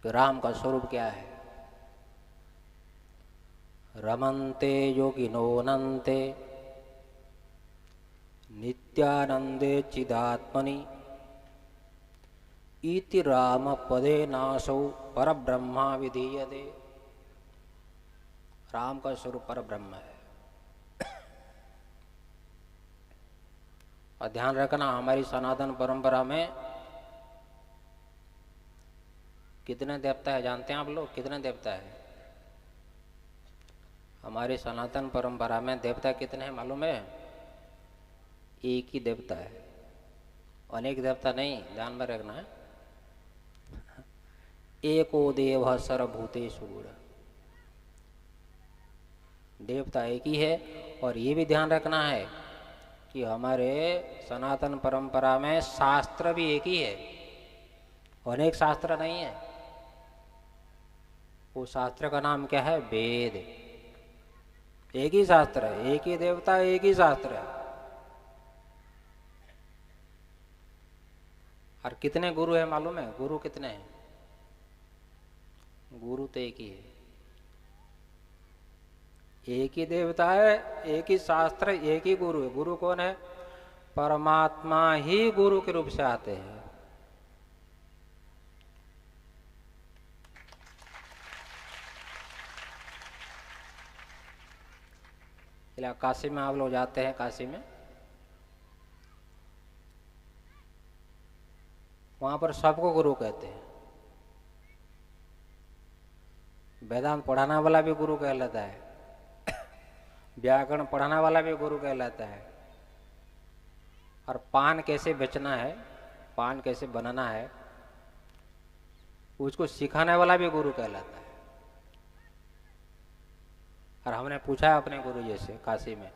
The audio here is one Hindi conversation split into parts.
कि राम का स्वरूप क्या है। रमन्ते योगिनोऽनन्ते नित्यानंदे चिदात्मनि इति राम पदे नासौ परब्रह्मा विधीयते। राम का स्वरूप परब्रह्म है। और ध्यान रखना, हमारी सनातन परंपरा में कितने देवता है जानते हैं आप लोग? कितने देवता है हमारी सनातन परंपरा में? देवता कितने हैं मालूम है? एक ही देवता है, अनेक देवता नहीं, ध्यान में रखना है। एको देव सर्वभूतेषु गूढ़, देवता एक ही है। और ये भी ध्यान रखना है कि हमारे सनातन परंपरा में शास्त्र भी एक ही है, अनेक शास्त्र नहीं है। वो शास्त्र का नाम क्या है? वेद। एक ही शास्त्र है, एक ही देवता, एक ही शास्त्र है। और कितने गुरु है मालूम है? गुरु कितने हैं? गुरु तो एक ही है, एक ही देवता है, एक ही शास्त्र, एक ही गुरु है। गुरु कौन है? परमात्मा ही गुरु के रूप से आते हैं। काशी में आप लोग जाते हैं, काशी में वहां पर सबको गुरु कहते हैं। वेदांत पढ़ाने वाला भी गुरु कहलाता है, व्याकरण पढ़ाने वाला भी गुरु कहलाता है। और पान कैसे बेचना है, पान कैसे बनाना है, उसको सिखाने वाला भी गुरु कहलाता है। और हमने पूछा अपने गुरु जी से काशी में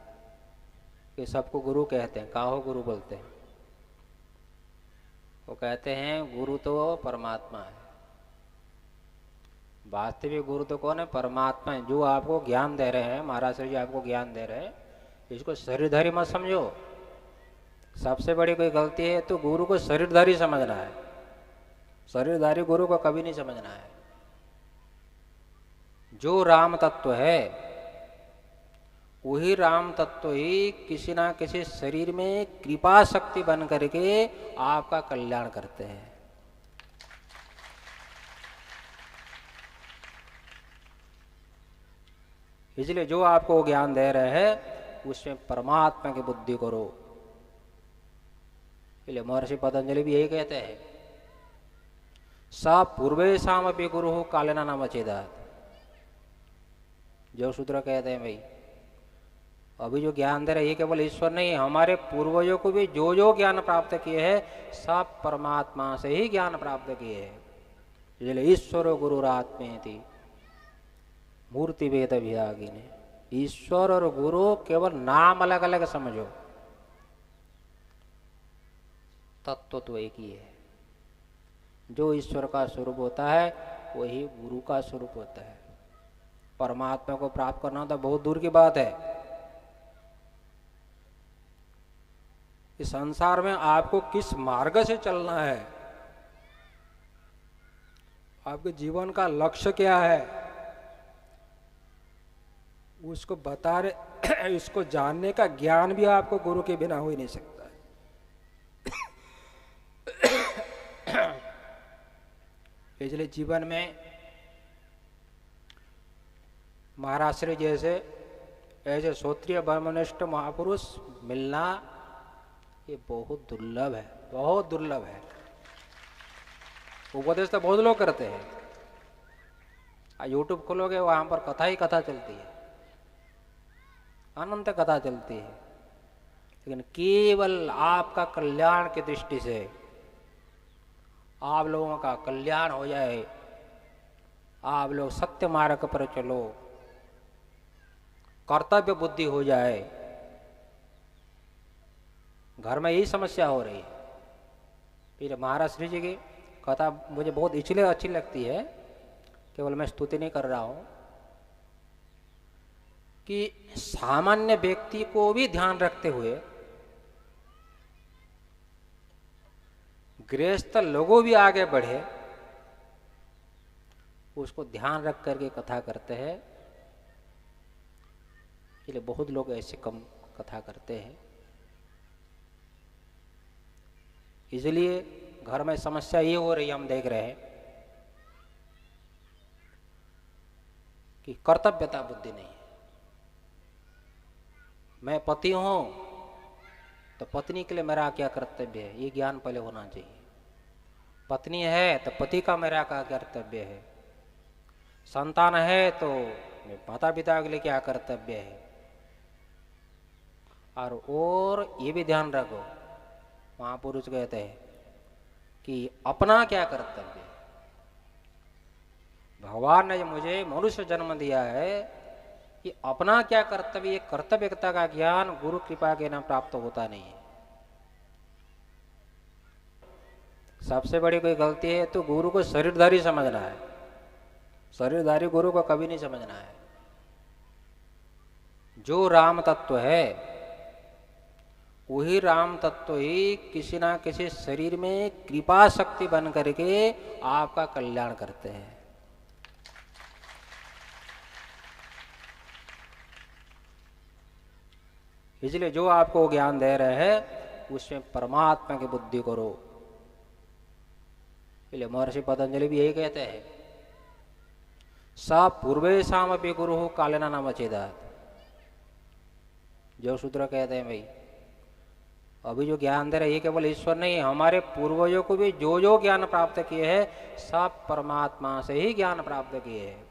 कि सबको गुरु कहते हैं, काहो गुरु बोलते हैं? वो कहते हैं गुरु तो परमात्मा है। वास्तविक गुरु तो कौन है? परमात्मा है, जो आपको ज्ञान दे रहे हैं। महाराज जी आपको ज्ञान दे रहे हैं, इसको शरीरधारी मत समझो। सबसे बड़ी कोई गलती है तो गुरु को शरीरधारी समझना है। शरीरधारी गुरु को कभी नहीं समझना है। जो राम तत्व है वही राम तत्व ही किसी ना किसी शरीर में कृपा शक्ति बन करके आपका कल्याण करते हैं। इसलिए जो आपको ज्ञान दे रहे हैं उसमें परमात्मा की बुद्धि करो। इसलिए महर्षि पतंजलि भी यही कहते हैं, सा पूर्वेशाम अपि गुरु कालेना नाम चेदात। जो सूत्र कहते हैं भाई, अभी जो ज्ञान दे रहे ये केवल ईश्वर नहीं है, हमारे पूर्वजों को भी जो जो ज्ञान प्राप्त किए हैं सब परमात्मा से ही ज्ञान प्राप्त किए हैं। इसलिए ईश्वर गुरुरात्मेति मूर्ति वेद विभागिने। ईश्वर और गुरु केवल नाम अलग अलग समझो, तत्व तो एक ही है। जो ईश्वर का स्वरूप होता है वही गुरु का स्वरूप होता है। परमात्मा को प्राप्त करना तो बहुत दूर की बात है। इस संसार में आपको किस मार्ग से चलना है, आपके जीवन का लक्ष्य क्या है, उसको बता रहे, इसको जानने का ज्ञान भी आपको गुरु के बिना हो ही नहीं सकता है। इसलिए जीवन में महाराज श्री जैसे ऐसे श्रोत्रिय ब्रह्मनिष्ठ महापुरुष मिलना ये बहुत दुर्लभ है, बहुत दुर्लभ है। उपदेश तो बहुत लोग करते हैं, यूट्यूब खोलोगे वहां पर कथा ही कथा चलती है, अनंत कथा चलती है। लेकिन केवल आपका कल्याण की दृष्टि से, आप लोगों का कल्याण हो जाए, आप लोग सत्य मार्ग पर चलो, कर्तव्य बुद्धि हो जाए। घर में यही समस्या हो रही है। फिर महाराज श्री जी की कथा मुझे बहुत इसलिए अच्छी लगती है, केवल मैं स्तुति नहीं कर रहा हूं, कि सामान्य व्यक्ति को भी ध्यान रखते हुए गृहस्थ लोगों भी आगे बढ़े, उसको ध्यान रख करके कथा करते हैं। इसलिए बहुत लोग ऐसे कम कथा करते हैं। इसलिए घर में समस्या ये हो रही है, हम देख रहे हैं कि कर्तव्यता बुद्धि नहीं है। मैं पति हूं तो पत्नी के लिए मेरा क्या कर्तव्य है, ये ज्ञान पहले होना चाहिए। पत्नी है तो पति का मेरा क्या कर्तव्य है, संतान है तो माता पिता के लिए क्या कर्तव्य है। और ये भी ध्यान रखो, महापुरुष कहते हैं कि अपना क्या कर्तव्य है। भगवान ने मुझे मनुष्य जन्म दिया है कि अपना क्या कर्तव्य, ये कर्तव्यता का ज्ञान गुरु कृपा के नाम प्राप्त होता नहीं है। सबसे बड़ी कोई गलती है तो गुरु को शरीरधारी समझना है। शरीरधारी गुरु को कभी नहीं समझना है। जो राम तत्व है वही राम तत्व ही किसी ना किसी शरीर में कृपा शक्ति बन करके आपका कल्याण करते हैं। इसलिए जो आपको ज्ञान दे रहे हैं उसमें परमात्मा की बुद्धि करो। इसलिए महर्षि पतंजलि भी यही कहते हैं, सा पूर्वेशाम अपि गुरु कालेना नाम चेदात। जो सूत्र कहते हैं भाई, अभी जो ज्ञान दे रहे ये केवल ईश्वर नहीं, हमारे पूर्वजों को भी जो जो ज्ञान प्राप्त किए हैं सब परमात्मा से ही ज्ञान प्राप्त किए हैं।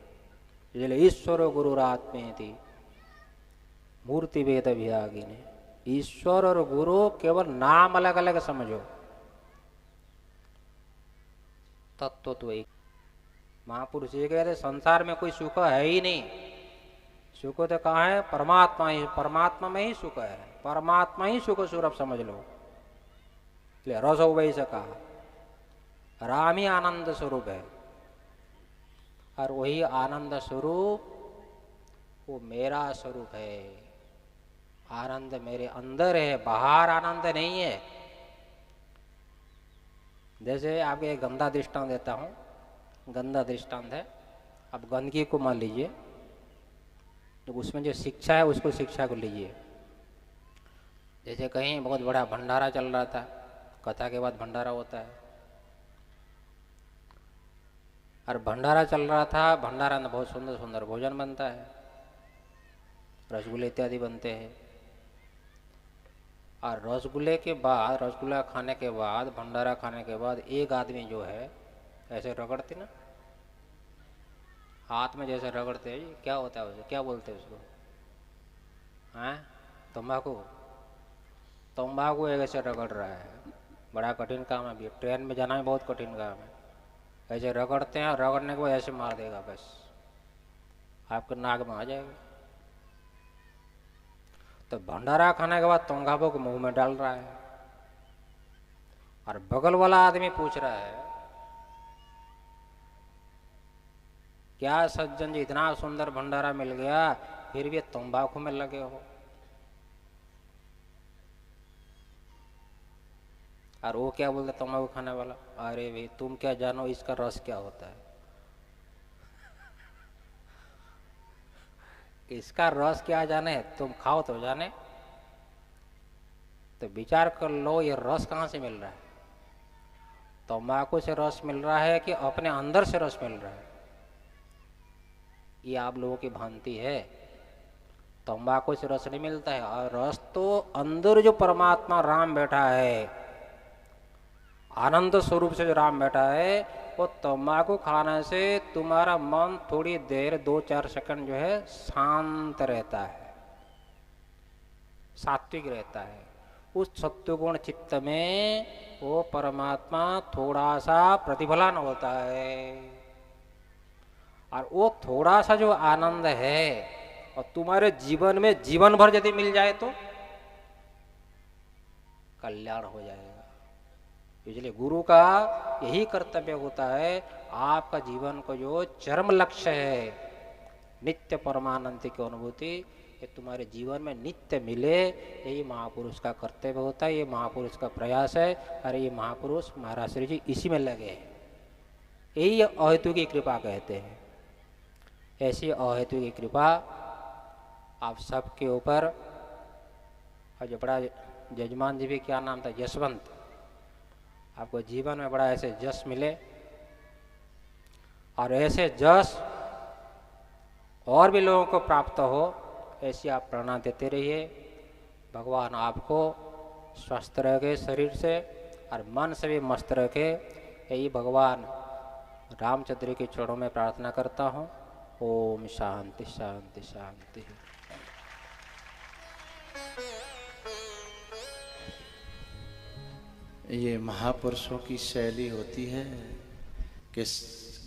इसलिए ईश्वर गुरुरात्मेति मूर्ति भेद विभागिने। ईश्वर और गुरु केवल नाम अलग अलग समझो, तत्व तो एक। महापुरुष ये कहते संसार में कोई सुख है ही नहीं। सुख तो कहाँ है, परमात्मा ही, परमात्मा में ही सुख है। परमात्मा ही सुख स्वरूप समझ लो। रसो वैसे कहा, राम ही आनंद स्वरूप है और वही आनंद स्वरूप वो मेरा स्वरूप है। आनंद मेरे अंदर है, बाहर आनंद नहीं है। जैसे आपको एक गंदा दृष्टांत देता हूं, गंदा दृष्टांत है। अब गंदगी को मान लीजिए, तो उसमें जो शिक्षा है उसको शिक्षा को लीजिए। जैसे कहीं बहुत बड़ा भंडारा चल रहा था, कथा के बाद भंडारा होता है, और भंडारा चल रहा था। भंडारा में बहुत सुंदर सुंदर भोजन बनता है, रसगुल्ले इत्यादि बनते हैं। और रसगुल्ले के बाद, रसगुल्ला खाने के बाद, भंडारा खाने के बाद एक आदमी जो है ऐसे रगड़ते ना, हाथ में जैसे रगड़ते हैं, क्या होता है उसे, क्या बोलते हैं उसको, हैं, तंबाकू। तंबाकू एक ऐसे रगड़ रहा है, बड़ा कठिन काम है। ट्रेन में जाना भी बहुत कठिन काम है। ऐसे रगड़ते हैं, रगड़ने के बाद ऐसे मार देगा, बस आपके नाक में आ जाएगा। तो भंडारा खाने के बाद तंबाकू को मुंह में डाल रहा है, और बगल वाला आदमी पूछ रहा है, क्या सज्जन जी, इतना सुंदर भंडारा मिल गया फिर भी तंबाकू में लगे हो। और वो क्या बोलता तंबाकू खाने वाला, अरे भाई तुम क्या जानो इसका रस क्या होता है, इसका रस क्या जाने, तुम खाओ तो जाने। तो विचार कर लो ये रस कहाँ से मिल रहा है। तंबाकू से रस मिल रहा है कि अपने अंदर से रस मिल रहा है, ये आप लोगों की भ्रांति है। तंबाकू से रस नहीं मिलता है, और रस तो अंदर जो परमात्मा राम बैठा है, आनंद स्वरूप से जो राम बैठा है, वो तंबाकू खाने से तुम्हारा मन थोड़ी देर 2-4 सेकंड जो है शांत रहता है, सात्विक रहता है। उस सत्वगुण चित्त में वो परमात्मा थोड़ा सा प्रतिफलन होता है, और वो थोड़ा सा जो आनंद है और तुम्हारे जीवन में जीवन भर यदि मिल जाए तो कल्याण हो जाएगा। इसलिए गुरु का यही कर्तव्य होता है, आपका जीवन को जो चरम लक्ष्य है नित्य परमानंद की अनुभूति, ये तुम्हारे जीवन में नित्य मिले, यही महापुरुष का कर्तव्य होता है, ये महापुरुष का प्रयास है। अरे ये महापुरुष महाराज श्री जी इसी में लगे हैं। यही अहेतु की कृपा कहते हैं। ऐसी अहेतु की कृपा आप सबके ऊपर। और जो बड़ा जजमान जी भी क्या नाम था, यशवंत, आपको जीवन में बड़ा ऐसे जस मिले और ऐसे जस और भी लोगों को प्राप्त हो, ऐसी आप प्रेरणा देते रहिए। भगवान आपको स्वस्थ रखे शरीर से और मन से भी मस्त रखे, यही भगवान रामचंद्र के चरणों में प्रार्थना करता हूँ। ओम शांति शांति शांति। ये महापुरुषों की शैली होती है कि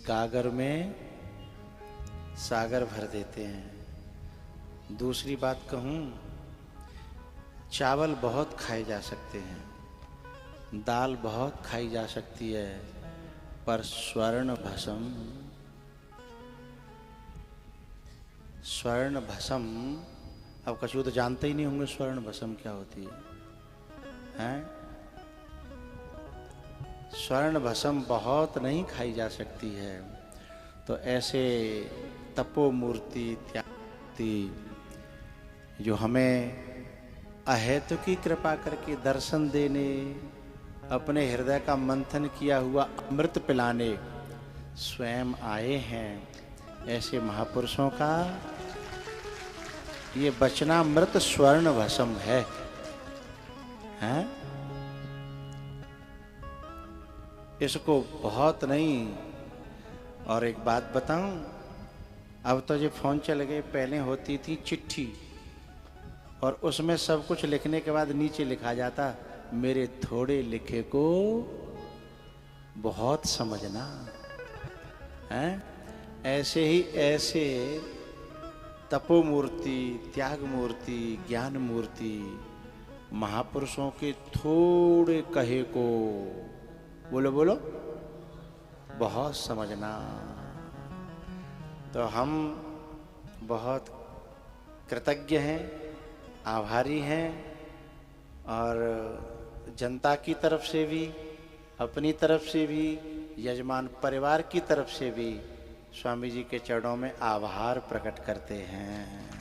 गागर में सागर भर देते हैं। दूसरी बात कहूँ, चावल बहुत खाए जा सकते हैं, दाल बहुत खाई जा सकती है, पर स्वर्ण भस्म, अब कछु तो जानते ही नहीं होंगे स्वर्ण भस्म क्या होती है, हैं? स्वर्ण भस्म बहुत नहीं खाई जा सकती है। तो ऐसे तपो मूर्ति त्यागती जो हमें अहेतु की कृपा करके दर्शन देने, अपने हृदय का मंथन किया हुआ अमृत पिलाने स्वयं आए हैं, ऐसे महापुरुषों का ये वचनामृत स्वर्ण भस्म है, हैं? इसको बहुत नहीं। और एक बात बताऊं, अब तो जो फोन चल गए, पहले होती थी चिट्ठी और उसमें सब कुछ लिखने के बाद नीचे लिखा जाता, मेरे थोड़े लिखे को बहुत समझना, हैं? ऐसे ही ऐसे तपो मूर्ति, त्याग मूर्ति, ज्ञान मूर्ति महापुरुषों के थोड़े कहे को, बोलो बोलो, बहुत समझना। तो हम बहुत कृतज्ञ हैं, आभारी हैं, और जनता की तरफ से भी, अपनी तरफ से भी, यजमान परिवार की तरफ से भी स्वामी जी के चरणों में आभार प्रकट करते हैं।